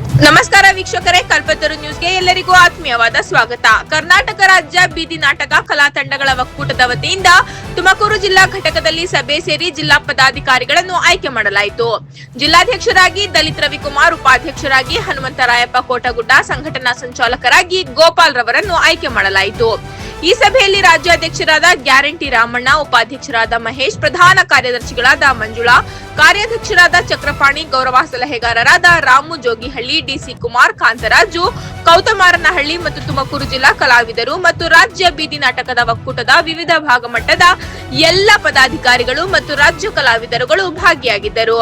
ನಮಸ್ಕಾರ ವೀಕ್ಷಕರೇ, ಕಲ್ಪತರು ನ್ಯೂಸ್ಗೆ ಎಲ್ಲರಿಗೂ ಆತ್ಮೀಯವಾದ ಸ್ವಾಗತ. ಕರ್ನಾಟಕ ರಾಜ್ಯ ಬೀದಿ ನಾಟಕ ಕಲಾ ತಂಡಗಳ ಒಕ್ಕೂಟದ ವತಿಯಿಂದ ತುಮಕೂರು ಜಿಲ್ಲಾ ಘಟಕದಲ್ಲಿ ಸಭೆ ಸೇರಿ ಜಿಲ್ಲಾ ಪದಾಧಿಕಾರಿಗಳನ್ನು ಆಯ್ಕೆ ಮಾಡಲಾಯಿತು. ಜಿಲ್ಲಾಧ್ಯಕ್ಷರಾಗಿ ದಲಿತ್ ರವಿಕುಮಾರ್, ಉಪಾಧ್ಯಕ್ಷರಾಗಿ ಹನುಮಂತರಾಯಪ್ಪ ಕೋಟಗುಡ್ಡ, ಸಂಘಟನಾ ಸಂಚಾಲಕರಾಗಿ ಗೋಪಾಲ್ ರವರನ್ನು ಆಯ್ಕೆ ಮಾಡಲಾಯಿತು. ಈ ಸಭೆಯಲ್ಲಿ ರಾಜ್ಯಾಧ್ಯಕ್ಷರಾದ ಗ್ಯಾರಂಟಿ ರಾಮಣ್ಣ, ಉಪಾಧ್ಯಕ್ಷರಾದ ಮಹೇಶ್, ಪ್ರಧಾನ ಕಾರ್ಯದರ್ಶಿಗಳಾದ ಮಂಜುಳಾ, ಕಾರ್ಯಾಧ್ಯಕ್ಷರಾದ ಚಕ್ರಪಾಣಿ, ಗೌರವ ಸಲಹೆಗಾರರಾದ ರಾಮು ಜೋಗಿಹಳ್ಳಿ, ಡಿಸಿ ಕುಮಾರ್, ಕಾಂತರಾಜು, ಕೌತಮಾರನಹಳ್ಳಿ ಮತ್ತು ತುಮಕೂರು ಜಿಲ್ಲಾ ಕಲಾವಿದರು ಮತ್ತು ರಾಜ್ಯ ಬೀದಿ ನಾಟಕದ ಒಕ್ಕೂಟದ ವಿವಿಧ ಭಾಗಮಟ್ಟದ ಎಲ್ಲ ಪದಾಧಿಕಾರಿಗಳು ಮತ್ತು ರಾಜ್ಯ ಕಲಾವಿದರುಗಳು ಭಾಗಿಯಾಗಿದ್ದರು.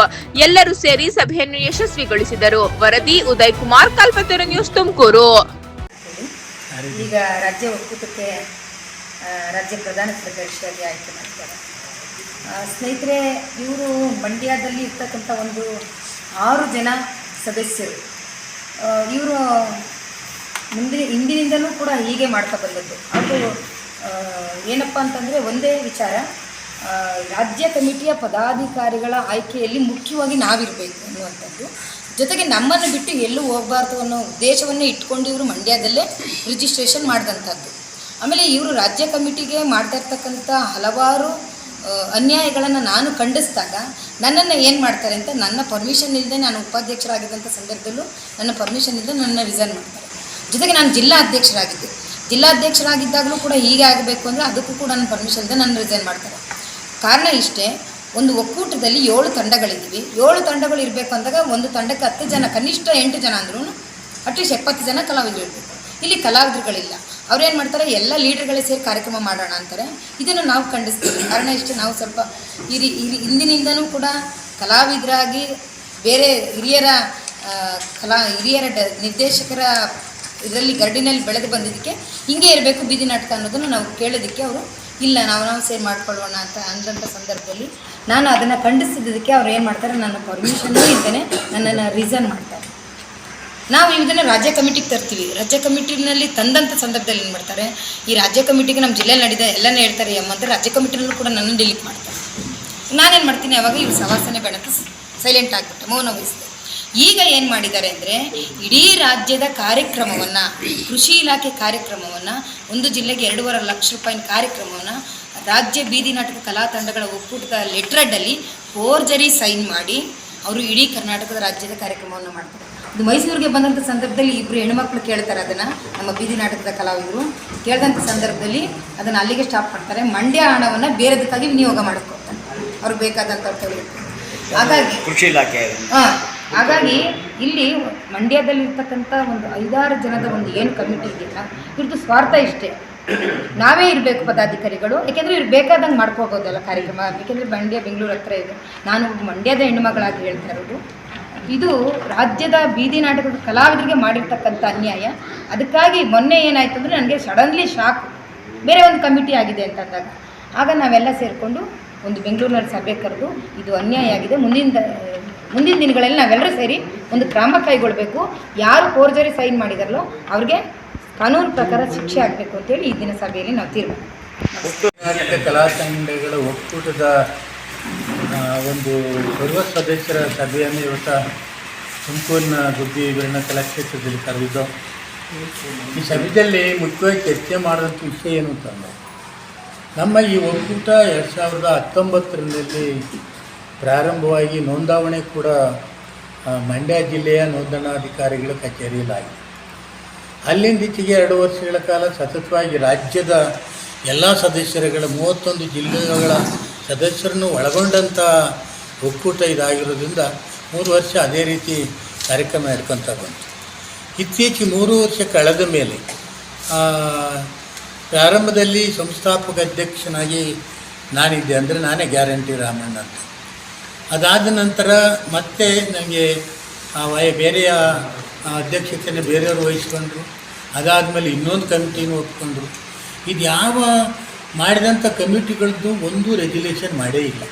ಎಲ್ಲರೂ ಸೇರಿ ಸಭೆಯನ್ನು ಯಶಸ್ವಿಗೊಳಿಸಿದರು. ವರದಿ ಉದಯ್ ಕುಮಾರ್, ಕಲ್ಪತರು ನ್ಯೂಸ್, ತುಮಕೂರು. ಈಗ ರಾಜ್ಯ ಒಕ್ಕೂಟಕ್ಕೆ ರಾಜ್ಯ ಪ್ರಧಾನ ಕಾರ್ಯದರ್ಶಿಯಾಗಿ ಆಯ್ಕೆ ಮಾಡ್ತಾರೆ. ಸ್ನೇಹಿತರೆ, ಇವರು ಮಂಡ್ಯದಲ್ಲಿ ಇರ್ತಕ್ಕಂಥ ಒಂದು 6 ಜನ ಸದಸ್ಯರು. ಇವರು ಹಿಂದಿನಿಂದಲೂ ಕೂಡ ಹೀಗೆ ಮಾಡ್ತಾ ಬಂದದ್ದು. ಅದು ಏನಪ್ಪ ಅಂತಂದರೆ, ಒಂದೇ ವಿಚಾರ, ರಾಜ್ಯ ಕಮಿಟಿಯ ಪದಾಧಿಕಾರಿಗಳ ಆಯ್ಕೆಯಲ್ಲಿ ಮುಖ್ಯವಾಗಿ ನಾವಿರಬೇಕು ಅನ್ನುವಂಥದ್ದು. ಜೊತೆಗೆ ನಮ್ಮನ್ನು ಬಿಟ್ಟು ಎಲ್ಲೂ ಹೋಗಬಾರ್ದು ಅನ್ನೋ ಉದ್ದೇಶವನ್ನೇ ಇಟ್ಕೊಂಡು ಇವರು ಮಂಡ್ಯದಲ್ಲೇ ರಿಜಿಸ್ಟ್ರೇಷನ್ ಮಾಡಿದಂಥದ್ದು. ಆಮೇಲೆ ಇವರು ರಾಜ್ಯ ಕಮಿಟಿಗೆ ಮಾಡ್ತಾ ಇರ್ತಕ್ಕಂಥ ಹಲವಾರು ಅನ್ಯಾಯಗಳನ್ನು ನಾನು ಖಂಡಿಸಿದಾಗ ನನ್ನನ್ನು ಏನು ಮಾಡ್ತಾರೆ ಅಂತ, ನನ್ನ ಪರ್ಮಿಷನ್ ಇಲ್ಲದೆ, ನಾನು ಉಪಾಧ್ಯಕ್ಷರಾಗಿದ್ದಂಥ ಸಂದರ್ಭದಲ್ಲೂ ನನ್ನ ಪರ್ಮಿಷನ್ ಇಲ್ಲದೆ ನನ್ನ ರಿಸೈನ್ ಮಾಡ್ತಾರೆ. ಜೊತೆಗೆ ನಾನು ಜಿಲ್ಲಾಧ್ಯಕ್ಷರಾಗಿದ್ದಾಗಲೂ ಕೂಡ ಹೀಗೆ ಆಗಬೇಕು ಅಂದರೆ ಅದಕ್ಕೂ ಕೂಡ ನನ್ನ ಪರ್ಮಿಷನ್ ಇಲ್ಲದೆ ನನ್ನ ರಿಸೈನ್ ಮಾಡ್ತಾರೆ. ಕಾರಣ ಇಷ್ಟೇ, ಒಂದು ಒಕ್ಕೂಟದಲ್ಲಿ 7 ತಂಡಗಳಿದ್ದೀವಿ. 7 ತಂಡಗಳು ಇರಬೇಕು ಅಂದಾಗ ಒಂದು ತಂಡಕ್ಕೆ 10 ಜನ, ಕನಿಷ್ಠ 8 ಜನ ಅಂದ್ರೂ ಅಟ್ಲೀಸ್ಟ್ 70 ಜನ ಕಲಾವಿದರು ಇರಬೇಕು. ಇಲ್ಲಿ ಕಲಾವಿದರುಗಳಿಲ್ಲ. ಅವ್ರೇನು ಮಾಡ್ತಾರೆ, ಎಲ್ಲ ಲೀಡರ್ಗಳೇ ಸೇರಿ ಕಾರ್ಯಕ್ರಮ ಮಾಡೋಣ ಅಂತಾರೆ. ಇದನ್ನು ನಾವು ಖಂಡಿಸ್ತೀವಿ. ಕಾರಣ ಇಷ್ಟೇ, ನಾವು ಸ್ವಲ್ಪ ಹಿಂದಿನಿಂದನೂ ಕೂಡ ಕಲಾವಿದರಾಗಿ ಬೇರೆ ಹಿರಿಯರ ನಿರ್ದೇಶಕರ ಇದರಲ್ಲಿ ಗರ್ಡಿನಲ್ಲಿ ಬೆಳೆದು ಬಂದಿದ್ದಕ್ಕೆ ಹಿಂಗೆ ಇರಬೇಕು ಬೀದಿ ನಾಟಕ ಅನ್ನೋದನ್ನು ನಾವು ಕೇಳೋದಕ್ಕೆ ಅವರು ಇಲ್ಲ, ನಾವು ಸೇರಿ ಮಾಡ್ಕೊಳ್ಳೋಣ ಅಂತ ಅಂದಂಥ ಸಂದರ್ಭದಲ್ಲಿ ನಾನು ಅದನ್ನು ಖಂಡಿಸಿದ್ದಕ್ಕೆ ಅವ್ರು ಏನು ಮಾಡ್ತಾರೆ, ನನ್ನ ಪರ್ಮಿಷನ್ನೂ ಇದ್ದೇನೆ ನನ್ನನ್ನು ರಿಸೈನ್ ಮಾಡ್ತಾರೆ. ನಾವು ಇದನ್ನು ರಾಜ್ಯ ಕಮಿಟಿಗೆ ತರ್ತೀವಿ. ರಾಜ್ಯ ಕಮಿಟಿನಲ್ಲಿ ತಂದಂಥ ಸಂದರ್ಭದಲ್ಲಿ ಏನು ಮಾಡ್ತಾರೆ, ಈ ರಾಜ್ಯ ಕಮಿಟಿಗೆ ನಮ್ಮ ಜಿಲ್ಲೆಯಲ್ಲಿ ನಡೆದ ಎಲ್ಲನೇ ಹೇಳ್ತಾರೆ ಅಂತ ರಾಜ್ಯ ಕಮಿಟಿನಲ್ಲೂ ಕೂಡ ನನ್ನನ್ನು ಡಿಲೀಟ್ ಮಾಡ್ತಾರೆ. ನಾನೇನು ಮಾಡ್ತೀನಿ, ಅವಾಗ ಇವ್ರು ಸವಾಸನೆ ಬೇಡ ಅಂತ ಸೈಲೆಂಟ್ ಆಗಿಬಿಟ್ಟೆ, ಮೌನ ವಹಿಸಿದೆ. ಈಗ ಏನು ಮಾಡಿದ್ದಾರೆ ಅಂದರೆ, ಇಡೀ ರಾಜ್ಯದ ಕಾರ್ಯಕ್ರಮವನ್ನು, ಕೃಷಿ ಇಲಾಖೆ ಕಾರ್ಯಕ್ರಮವನ್ನು, ಒಂದು ಜಿಲ್ಲೆಗೆ 2.5 ಲಕ್ಷ ರೂಪಾಯಿನ ಕಾರ್ಯಕ್ರಮವನ್ನು ರಾಜ್ಯ ಬೀದಿ ನಾಟಕ ಕಲಾ ತಂಡಗಳ ಒಕ್ಕೂಟದ ಲೆಟ್ರಡ್ಡಲ್ಲಿ ಫೋರ್ಜರಿ ಸೈನ್ ಮಾಡಿ ಅವರು ಇಡೀ ಕರ್ನಾಟಕದ ರಾಜ್ಯದ ಕಾರ್ಯಕ್ರಮವನ್ನು ಮಾಡ್ತಾರೆ. ಇದು ಮೈಸೂರಿಗೆ ಬಂದಂಥ ಸಂದರ್ಭದಲ್ಲಿ 2 ಹೆಣ್ಮಕ್ಳು ಕೇಳ್ತಾರೆ ಅದನ್ನು, ನಮ್ಮ ಬೀದಿ ನಾಟಕದ ಕಲಾವಿದರು ಕೇಳಿದಂಥ ಸಂದರ್ಭದಲ್ಲಿ ಅದನ್ನು ಅಲ್ಲಿಗೆ ಸ್ಟಾಪ್ ಮಾಡ್ತಾರೆ. ಮಂಡ್ಯ ಹಣವನ್ನು ಬೇರೆದಕ್ಕಾಗಿ ವಿನಿಯೋಗ ಮಾಡಿಕೊಡ್ತಾರೆ ಅವ್ರಿಗೆ ಬೇಕಾದಂಥವ್ರು ತಿಳಿಯುತ್ತೆ. ಹಾಗಾಗಿ ಕೃಷಿ ಇಲಾಖೆ ಹಾಗಾಗಿ ಇಲ್ಲಿ ಮಂಡ್ಯದಲ್ಲಿರ್ತಕ್ಕಂಥ ಒಂದು 5-6 ಜನದ ಒಂದು ಏನು ಕಮಿಟಿ ಇದೆಯಲ್ಲ, ಇವ್ರದ್ದು ಸ್ವಾರ್ಥ ಇಷ್ಟೇ, ನಾವೇ ಇರಬೇಕು ಪದಾಧಿಕಾರಿಗಳು. ಯಾಕೆಂದರೆ ಇವ್ರು ಬೇಕಾದಂಗೆ ಮಾಡ್ಕೋಬೋದಲ್ಲ ಕಾರ್ಯಕ್ರಮ. ಯಾಕೆಂದರೆ ಮಂಡ್ಯ ಬೆಂಗಳೂರು ಹತ್ರ ಇದೆ. ನಾನು ಮಂಡ್ಯದ ಹೆಣ್ಣುಮಗಳಾಗಿ ಹೇಳ್ತಾ ಇರೋದು, ಇದು ರಾಜ್ಯದ ಬೀದಿ ನಾಟಕದ ಕಲಾವಿದರಿಗೆ ಮಾಡಿರ್ತಕ್ಕಂಥ ಅನ್ಯಾಯ. ಅದಕ್ಕಾಗಿ ಮೊನ್ನೆ ಏನಾಯಿತು ಅಂದರೆ, ನನಗೆ ಸಡನ್ಲಿ ಶಾಕ್, ಬೇರೆ ಒಂದು ಕಮಿಟಿ ಆಗಿದೆ ಅಂತಂದಾಗ ಆಗ ನಾವೆಲ್ಲ ಸೇರಿಕೊಂಡು ಒಂದು ಬೆಂಗಳೂರಿನಲ್ಲಿ ಸಭೆ ಕರೆದು ಇದು ಅನ್ಯಾಯ ಆಗಿದೆ, ಮುಂದಿನ ದಿನಗಳಲ್ಲಿ ನಾವೆಲ್ಲರೂ ಸೇರಿ ಒಂದು ಕ್ರಮ ಕೈಗೊಳ್ಳಬೇಕು, ಯಾರು ಫೋರ್ಜರಿ ಸೈನ್ ಮಾಡಿದಾರಲ್ಲೋ ಅವ್ರಿಗೆ ಕಾನೂನು ಪ್ರಕಾರ ಶಿಕ್ಷೆ ಆಗಬೇಕು ಅಂತೇಳಿ ಈ ದಿನ ಸಭೆಯಲ್ಲಿ ನಾವು ತೀರ್ಮಾನ. ಕರ್ನಾಟಕ ಕಲಾ ತಂಡಗಳ ಒಕ್ಕೂಟದ ಒಂದು ಸರ್ವ ಸದಸ್ಯರ ಸಭೆಯನ್ನು ಇವತ್ತು ತುಮಕೂರಿನ ಗುಬ್ಬಿ ವೀರಣ್ಣ ಕಲಾಕ್ಷೇತ್ರದಲ್ಲಿ ಕರೆದಿದ್ದು. ಈ ಸಭೆಯಲ್ಲಿ ಮುಖ್ಯವಾಗಿ ಚರ್ಚೆ ಮಾಡಿದಂಥ ವಿಷಯ ಏನು ಅಂತಂದರೆ, ನಮ್ಮ ಈ ಒಕ್ಕೂಟ 2019ರಲ್ಲಿ ಪ್ರಾರಂಭವಾಗಿ ನೋಂದಾವಣೆ ಕೂಡ ಮಂಡ್ಯ ಜಿಲ್ಲೆಯ ನೋಂದಣಾಧಿಕಾರಿಗಳ ಕಚೇರಿಯಲ್ಲಾಗಿದೆ. ಅಲ್ಲಿಂದೀಚೆಗೆ 2 ವರ್ಷಗಳ ಕಾಲ ಸತತವಾಗಿ ರಾಜ್ಯದ ಎಲ್ಲ ಸದಸ್ಯರುಗಳ 31 ಜಿಲ್ಲೆಗಳ ಸದಸ್ಯರನ್ನು ಒಳಗೊಂಡಂಥ ಒಕ್ಕೂಟ ಇದಾಗಿರೋದ್ರಿಂದ 3 ವರ್ಷ ಅದೇ ರೀತಿ ಕಾರ್ಯಕ್ರಮ ನಡ್ಕೊತ ಬಂತು. ಇತ್ತೀಚೆಗೆ 3 ವರ್ಷ ಕಳೆದ ಮೇಲೆ ಪ್ರಾರಂಭದಲ್ಲಿ ಸಂಸ್ಥಾಪಕ ಅಧ್ಯಕ್ಷನಾಗಿ ನಾನಿದ್ದೆ, ಅಂದರೆ ನಾನೇ ಗ್ಯಾರಂಟಿ ರಾಮಣ್ಣ ಅಂತ. ಅದಾದ ನಂತರ ಮತ್ತೆ ನನಗೆ ಬೇರೆಯ ಅಧ್ಯಕ್ಷತೆಯನ್ನು ಬೇರೆಯವರು ವಹಿಸ್ಕೊಂಡ್ರು. ಅದಾದಮೇಲೆ ಇನ್ನೊಂದು ಕಮಿಟಿನೂ ಒಪ್ಕೊಂಡ್ರು. ಇದು ಯಾವ ಮಾಡಿದಂಥ ಕಮಿಟಿಗಳದ್ದು ಒಂದು ರೆಗ್ಯುಲೇಷನ್ ಮಾಡೇ ಇಲ್ಲ,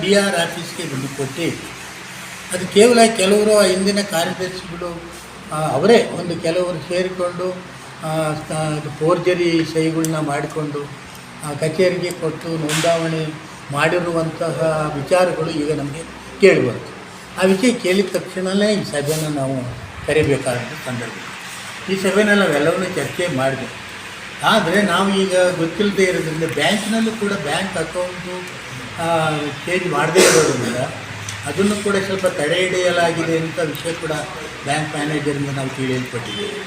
DR ಆಫೀಸ್ಗೆ ಬಂದು ಕೊಟ್ಟೇ ಇಲ್ಲ. ಅದು ಕೇವಲ ಕೆಲವರು ಹಿಂದಿನ ಕಾರ್ಯದರ್ಶಿಗಳು ಅವರೇ ಒಂದು ಕೆಲವರು ಸೇರಿಕೊಂಡು ಫೋರ್ಜರಿ ಸಹಿಗಳನ್ನ ಮಾಡಿಕೊಂಡು ಕಚೇರಿಗೆ ಕೊಟ್ಟು ನೋಂದಾವಣೆ ಮಾಡಿರುವಂತಹ ವಿಚಾರಗಳು ಈಗ ನಮಗೆ ಕೇಳಿಬಂತು. ಆ ವಿಷಯ ಕೇಳಿದ ತಕ್ಷಣವೇ ಈ ಸಭೆಯನ್ನು ನಾವು ಕರಿಬೇಕಾದ ಸಂದರ್ಭ. ಈ ಸಭೆಯಲ್ಲಿ ನಾವೆಲ್ಲವನ್ನೂ ಚರ್ಚೆ ಮಾಡಿದೆ. ಆದರೆ ನಾವು ಈಗ ಗೊತ್ತಿಲ್ಲದೆ ಇರೋದ್ರಿಂದ ಬ್ಯಾಂಕ್ನಲ್ಲೂ ಕೂಡ ಬ್ಯಾಂಕ್ ಅಕೌಂಟು ಚೇಂಜ್ ಮಾಡದೇ ಇರೋದ್ರಿಂದ ಅದನ್ನು ಕೂಡ ಸ್ವಲ್ಪ ತಡೆ ಹಿಡಿಯಲಾಗಿದೆ ಅಂತ ವಿಷಯ ಕೂಡ ಬ್ಯಾಂಕ್ ಮ್ಯಾನೇಜರಿಂದ ನಾವು ತಿಳಿಯಲ್ಪಟ್ಟಿದ್ದೇವೆ.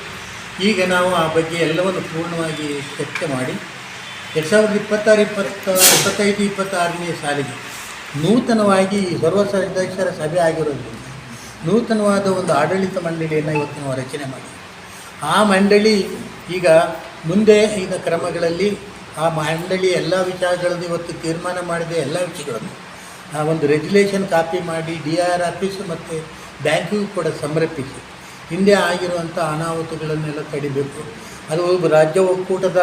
ಈಗ ನಾವು ಆ ಬಗ್ಗೆ ಎಲ್ಲವನ್ನು ಪೂರ್ಣವಾಗಿ ಚರ್ಚೆ ಮಾಡಿ 2025-26ನೇ ಸಾಲಿಗೆ ನೂತನವಾಗಿ ಸರ್ವ ಸದಸ್ಯರ ಸಭೆ ಆಗಿರೋದ್ರಿಂದ ನೂತನವಾದ ಒಂದು ಆಡಳಿತ ಮಂಡಳಿಯನ್ನು ಇವತ್ತು ನಾವು ರಚನೆ ಮಾಡಿ ಆ ಮಂಡಳಿ ಈಗ ಮುಂದೆ ಈಗ ಕ್ರಮಗಳಲ್ಲಿ ಆ ಮಂಡಳಿ ಎಲ್ಲ ವಿಚಾರಗಳನ್ನು ಇವತ್ತು ತೀರ್ಮಾನ ಮಾಡಿದ ಎಲ್ಲ ವಿಷಯಗಳನ್ನು ಆ ಒಂದು ರೆಗ್ಯುಲೇಷನ್ ಕಾಪಿ ಮಾಡಿ DIR ಆಫೀಸು ಮತ್ತು ಬ್ಯಾಂಕಿಗೂ ಕೂಡ ಸಮರ್ಪಿಸಿ ಹಿಂದೆ ಆಗಿರುವಂಥ ಅನಾಹುತಗಳನ್ನೆಲ್ಲ ತಡಿಬೇಕು. ಅದು ರಾಜ್ಯ ಒಕ್ಕೂಟದ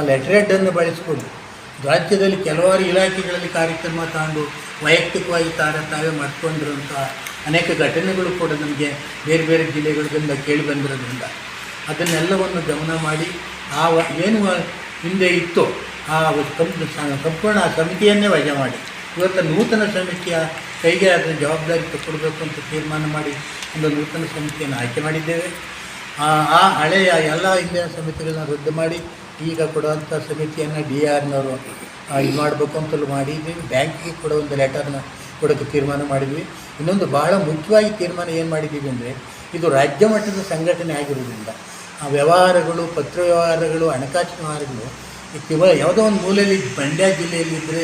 ಲೆಟರೇಡನ್ನು ಬಳಸಿಕೊಂಡು ರಾಜ್ಯದಲ್ಲಿ ಕೆಲವಾರು ಇಲಾಖೆಗಳಲ್ಲಿ ಕಾರ್ಯಕ್ರಮ ತಗೊಂಡು ವೈಯಕ್ತಿಕವಾಗಿ ತಾವೇ ಮಾಡಿಕೊಂಡಿರುವಂಥ ಅನೇಕ ಘಟನೆಗಳು ಕೂಡ ನಮಗೆ ಬೇರೆ ಬೇರೆ ಜಿಲ್ಲೆಗಳಿಂದ ಕೇಳಿ ಬಂದಿರೋದ್ರಿಂದ ಅದನ್ನೆಲ್ಲವನ್ನು ಗಮನ ಮಾಡಿ ಆ ಏನು ಹಿಂದೆ ಇತ್ತು ಆ ಸಂಪೂರ್ಣ ಆ ಸಮಿತಿಯನ್ನೇ ವಜಾ ಮಾಡಿ ಇವತ್ತು ನೂತನ ಸಮಿತಿಯ ಕೈಗೆ ಅದರ ಜವಾಬ್ದಾರಿ ತಗೊಳ್ಬೇಕು ಅಂತ ತೀರ್ಮಾನ ಮಾಡಿ ಒಂದು ನೂತನ ಸಮಿತಿಯನ್ನು ಆಯ್ಕೆ ಮಾಡಿದ್ದೇವೆ. ಆ ಹಳೆಯ ಎಲ್ಲ ಹಿಂದಿನ ಸಮಿತಿಗಳನ್ನ ರದ್ದು ಮಾಡಿ ಈಗ ಕೊಡುವಂಥ ಸಮಿತಿಯನ್ನು DIRನವರು ಇದು ಮಾಡಬೇಕು ಅಂತಲೂ ಮಾಡಿದ್ದೀವಿ. ಬ್ಯಾಂಕಿಗೆ ಕೂಡ ಒಂದು ಲೆಟರ್ನ ಕೊಡೋಕ್ಕೆ ತೀರ್ಮಾನ ಮಾಡಿದ್ವಿ. ಇನ್ನೊಂದು ಬಹಳ ಮುಖ್ಯವಾಗಿ ತೀರ್ಮಾನ ಏನು ಮಾಡಿದ್ದೀವಿ ಅಂದರೆ ಇದು ರಾಜ್ಯ ಮಟ್ಟದ ಸಂಘಟನೆ ಆಗಿರೋದ್ರಿಂದ ಆ ವ್ಯವಹಾರಗಳು, ಪತ್ರ ವ್ಯವಹಾರಗಳು, ಹಣಕಾಸಿನ ವ್ಯವಹಾರಗಳು ಕೇವಲ ಯಾವುದೋ ಒಂದು ಮೂಲೆಯಲ್ಲಿ ಮಂಡ್ಯ ಜಿಲ್ಲೆಯಲ್ಲಿದ್ದರೆ